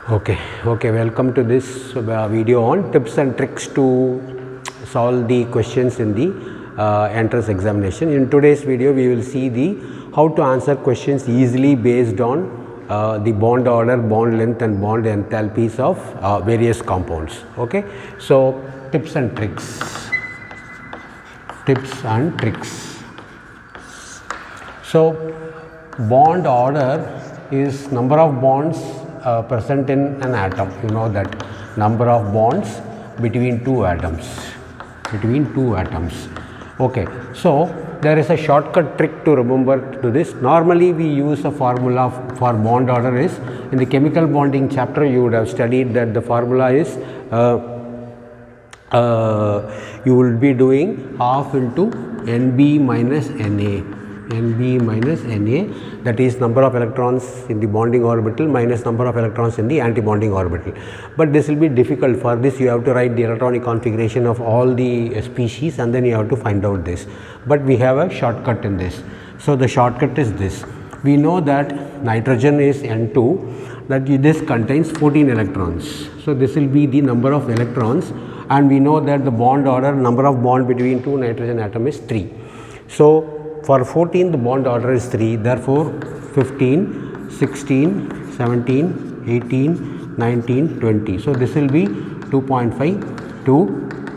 Okay, welcome to this video on tips and tricks to solve the questions in the entrance examination. In today's video, we will see the how to answer questions easily based on the bond order, bond length and bond enthalpies of various compounds. Okay, so tips and tricks. So bond order is number of bonds present in an atom. You know that number of bonds between two atoms. Okay, so there is a shortcut trick to remember to this. Normally we use a formula for bond order is in the chemical bonding chapter. You would have studied that the formula is you will be doing half into Nb minus Na. Nb minus Na, that is number of electrons in the bonding orbital minus number of electrons in the anti-bonding orbital. But this will be difficult. For this you have to write the electronic configuration of all the species and then you have to find out this. But we have a shortcut in this. So the shortcut is this. We know that nitrogen is N2, that this contains 14 electrons. So this will be the number of electrons, and we know that the bond order, number of bond between two nitrogen atom is 3. So for 14 the bond order is 3, therefore 15, 16, 17, 18, 19, 20. So this will be 2.5, 2,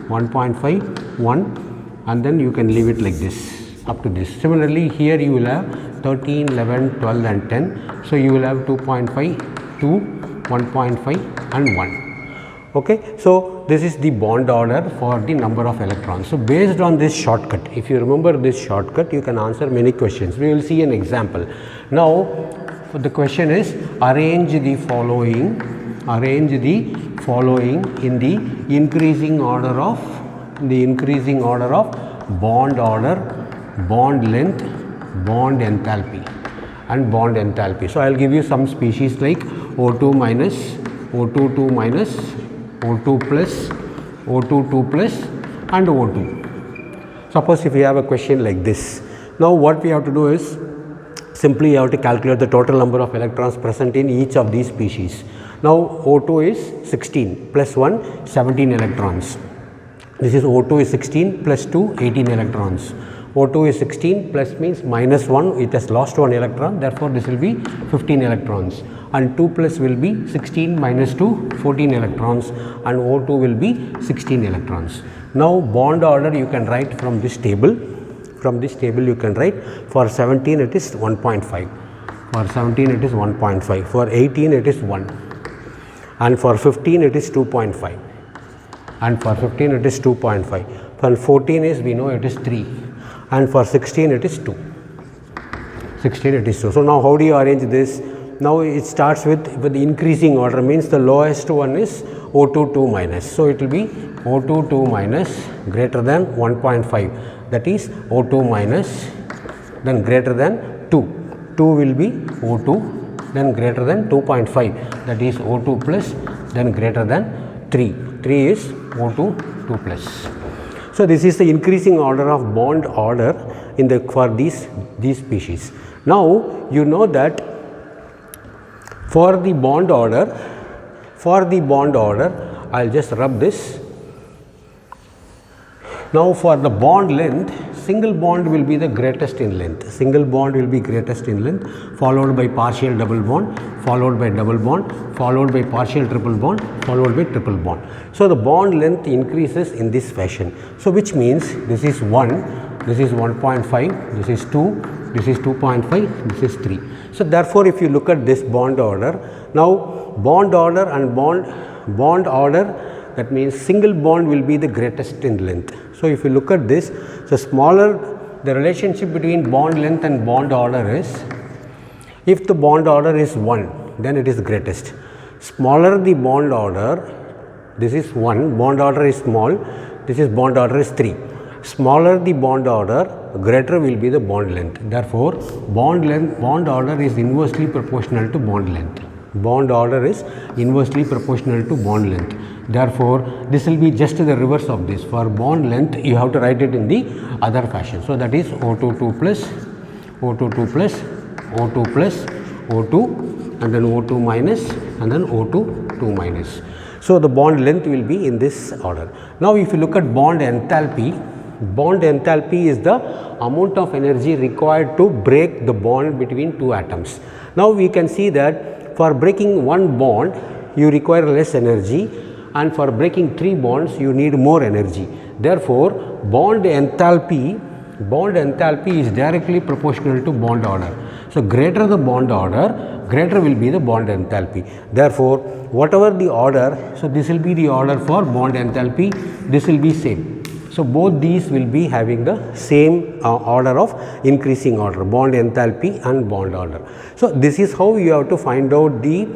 1.5, 1, and then you can leave it like this up to this. Similarly here you will have 13, 11, 12 and 10. So you will have 2.5, 2, 1.5 and 1. Okay, so this is the bond order for the number of electrons. So based on this shortcut, if you remember this shortcut, you can answer many questions. We will see an example. Now the question is arrange the following in the increasing order of bond order, bond length, bond enthalpy and bond enthalpy. So I will give you some species like O2 minus, O2 2 minus, O2 plus, O2 2 plus and O2. Suppose if you have a question like this. Now what we have to do is simply you have to calculate the total number of electrons present in each of these species. Now O2 is 16 plus 1, 17 electrons. This is O2 is 16 plus 2, 18 electrons. O2 is 16 plus means minus 1, it has lost 1 electron, therefore this will be 15 electrons. And 2 plus will be 16 minus 2, 14 electrons, and O2 will be 16 electrons. Now bond order you can write from this table. From this table you can write for 17 it is 1.5, for 17 it is 1.5, for 18 it is 1, and for 15 it is 2.5, and for 15 it is 2.5, for 14 is we know it is 3, and for 16 it is 2. 16 it is 2. So now how do you arrange this? Now it starts with the increasing order, means the lowest one is O2 2 minus. So it will be O2 2 minus greater than 1.5, that is O2 minus, then greater than 2. 2 will be O2, then greater than 2.5, that is O2 plus, then greater than 3. 3 is O2 2 plus. So this is the increasing order of bond order in the for these species. Now you know that for the bond order, I will just rub this. Now for the bond length, single bond will be the greatest in length. Single bond will be greatest in length, followed by partial double bond, followed by double bond, followed by partial triple bond, followed by triple bond. So the bond length increases in this fashion. So which means this is 1, this is 1.5, this is 2, this is 2.5, this is 3. So therefore if you look at this bond order, now bond order and bond order, that means single bond will be the greatest in length. So if you look at this, so smaller the relationship between bond length and bond order is, if the bond order is 1, then it is greatest. Smaller the bond order, this is 1, bond order is small, this is bond order is 3. Smaller the bond order, greater will be the bond length. Therefore bond order is inversely proportional to bond length. Bond order is inversely proportional to bond length. Therefore this will be just the reverse of this. For bond length you have to write it in the other fashion. So that is O2 2 plus, O2 2 plus, O2 plus, O2 and then O2 minus, and then O2 2 minus. So the bond length will be in this order. Now if you look at bond enthalpy is the amount of energy required to break the bond between two atoms. Now we can see that for breaking one bond you require less energy, and for breaking three bonds you need more energy. Therefore bond enthalpy is directly proportional to bond order. So greater the bond order, greater will be the bond enthalpy. Therefore whatever the order, so this will be the order for bond enthalpy, this will be same. So both these will be having the same order of increasing order, bond enthalpy and bond order. So this is how you have to find out the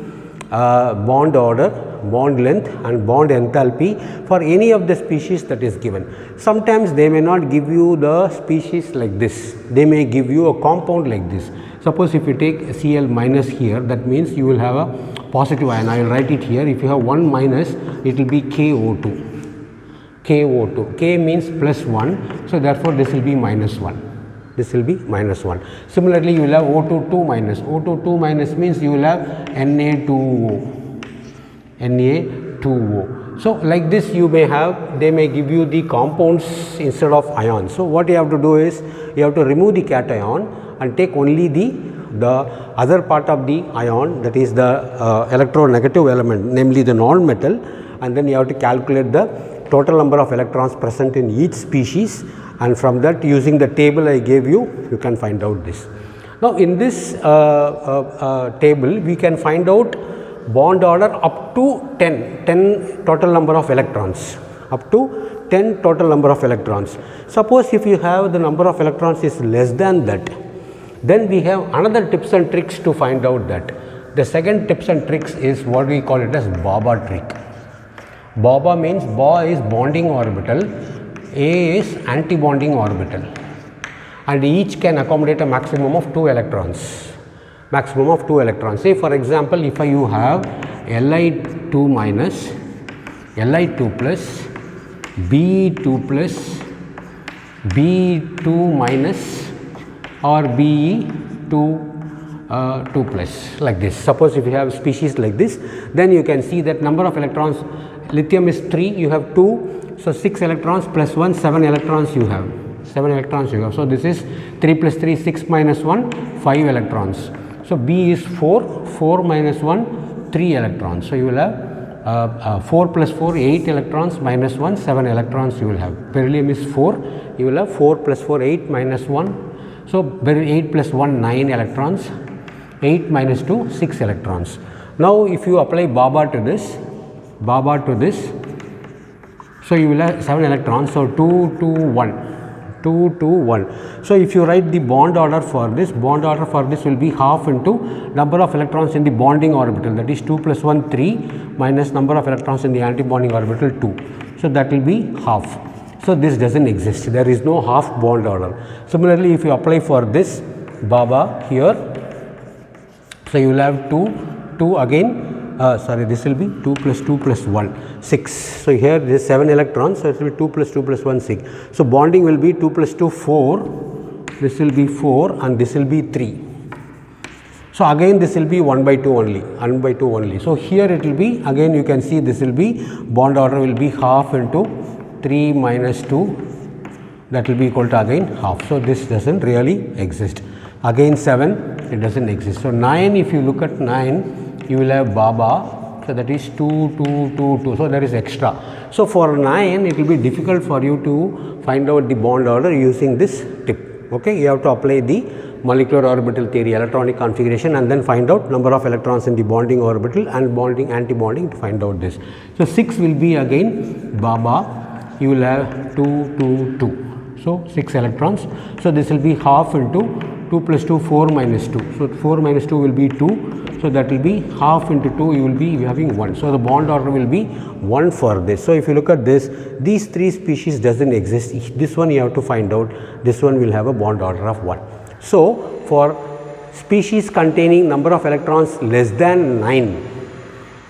bond order, bond length and bond enthalpy for any of the species that is given. Sometimes they may not give you the species like this, they may give you a compound like this. Suppose if you take Cl minus here, that means you will have a positive ion. I will write it here. If you have 1 minus, it will be KO2. KO2. K means plus 1. So therefore this will be minus 1. This will be minus 1. Similarly, you will have O2 2 minus. O2 2 minus means you will have Na2O. Na2O. So like this you may have, they may give you the compounds instead of ions. So what you have to do is, you have to remove the cation and take only the other part of the ion, that is the electronegative element, namely the non-metal, and then you have to calculate the total number of electrons present in each species, and from that, using the table I gave you, you can find out this. Now in this table we can find out bond order up to 10 total number of electrons, up to 10 total number of electrons. Suppose if you have the number of electrons is less than that, then we have another tips and tricks to find out that. The second tips and tricks is what we call it as BABA trick. BABA means Ba is bonding orbital, A is anti-bonding orbital, and each can accommodate a maximum of 2 electrons. Maximum of 2 electrons. Say for example, if you have Li2 minus, Li2 plus, Be2 plus, Be2 minus, or Be2 2 plus, like this. Suppose if you have species like this, then you can see that number of electrons, lithium is 3, you have 2, so 6 electrons plus 1, 7 electrons you have. 7 electrons you have. So this is 3 plus 3, 6 minus 1, 5 electrons. So B is 4, 4 minus 1, 3 electrons. So you will have 4 plus 4, 8 electrons, minus 1, 7 electrons you will have. Beryllium is 4, you will have 4 plus 4, 8 minus 1. So 8 plus 1, 9 electrons, 8 minus 2, 6 electrons. Now if you apply BABA to this, so you will have 7 electrons, so 2 to 1. 2 to 1. So if you write the bond order for this will be half into number of electrons in the bonding orbital, that is 2 plus 1 3 minus number of electrons in the anti-bonding orbital 2. So that will be half. So this doesn't exist, there is no half bond order. Similarly, if you apply for this BABA here, so you will have 2 again, this will be 2 plus 2 plus 1, 6. So here this is 7 electrons, so it will be 2 plus 2 plus 1, 6. So bonding will be 2 plus 2, 4, this will be 4 and this will be 3. So again this will be 1 by 2 only, 1 by 2 only. So here it will be, again you can see this will be, bond order will be half into 3 minus 2, that will be equal to again half. So this doesn't really exist. Again 7, it doesn't exist. So 9, if you look at 9, you will have BABA, so that is 2, 2, 2, 2, so there is extra. So for 9, it will be difficult for you to find out the bond order using this tip. Okay, you have to apply the molecular orbital theory, electronic configuration, and then find out number of electrons in the bonding orbital and bonding, anti-bonding to find out this. So 6 will be again BABA, you will have 2, 2, 2, so 6 electrons. So this will be half into 2 plus 2, 4 minus 2. So 4 minus 2 will be 2. So that will be half into 2, you will be having 1. So the bond order will be 1 for this. So if you look at this, these 3 species doesn't exist. This one you have to find out. This one will have a bond order of 1. So for species containing number of electrons less than 9,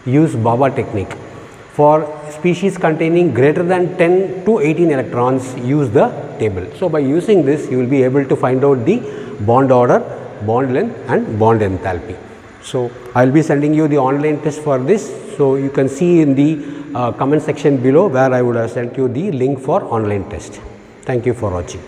use BABA technique. For species containing greater than 10 to 18 electrons, use the table. So by using this, you will be able to find out the bond order, bond length and bond enthalpy. So, I will be sending you the online test for this. So, you can see in the comment section below where I would have sent you the link for online test. Thank you for watching.